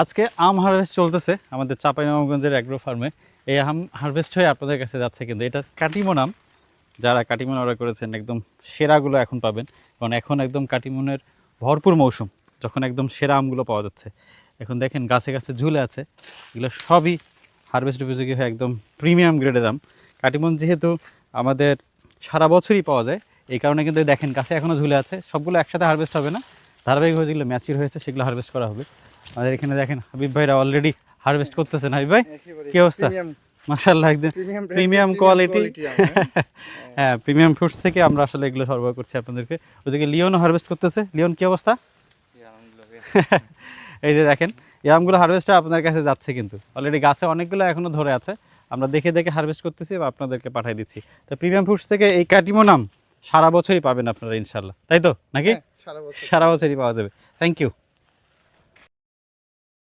আজকে আম হারভেস্ট চলতেছে আমাদের চাঁপাইনবাবগঞ্জের অ্যাগ্রো ফার্মে। এই আম হারভেস্ট হয়ে আপনাদের কাছে যাচ্ছে, কিন্তু এটা কাটিমন আম। যারা কাটিমন অর্ডার করেছেন একদম সেরাগুলো এখন পাবেন, কারণ এখন একদম কাটিমনের ভরপুর মৌসুম, যখন একদম সেরা আমগুলো পাওয়া যাচ্ছে। এখন দেখেন গাছে গাছে ঝুলে আছে, এগুলো সবই হারভেস্ট উপযোগী হয়ে একদম প্রিমিয়াম গ্রেডের আম। কাটিমন যেহেতু আমাদের সারা বছরই পাওয়া যায়, এই কারণে কিন্তু দেখেন গাছে এখনও ঝুলে আছে। সবগুলো একসাথে হারভেস্ট হবে না, ধারাবাহিকভাবে যেগুলো ম্যাচিউর হয়েছে সেগুলো হারভেস্ট করা হবে। আমাদের এখানে দেখেন হাবিব ভাইরা অলরেডি হারভেস্ট করতেছেন। হাবিব ভাই কি অবস্থা? মাশাআল্লাহ, একদম প্রিমিয়াম কোয়ালিটি। হ্যাঁ, প্রিমিয়াম ফ্রুটস থেকে আমরা আসলে এগুলো সরবরাহ করছি আপনাদেরকে। ওদিকে লিওনও হারভেস্ট করতেছে। লিওন কি অবস্থা? এই যে দেখেন এই আমগুলো হারভেস্ট আপনার কাছে যাচ্ছে, কিন্তু অলরেডি গাছে অনেকগুলো এখনো ধরে আছে। আমরা দেখে দেখে হারভেস্ট করতেছি বা আপনাদেরকে পাঠিয়ে দিচ্ছি। তো প্রিমিয়াম ফ্রুটস থেকে এই কাটিমন আম সারা বছরই পাবেন আপনারা ইনশাল্লাহ, তাই তো নাকি? সারা বছরই পাওয়া যাবে। Thank you.